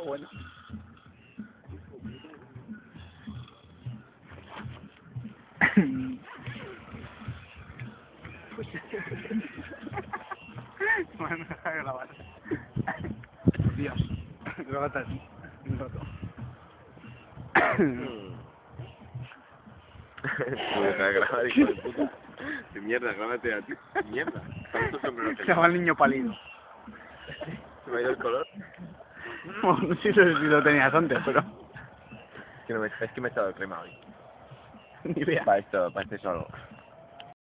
bueno. Bueno, deja de grabar. Dios. Luego estás roto. Tú deja de grabar, hijo de puta. De mierda, grábate a ti. Mierda. ¿Cuántos sombrero Se llama el niño pálido. ¿Se me ha ido el color? Bueno, no sé si lo tenías antes, pero... Es que me he echado crema hoy. Ni idea. Para esto solo.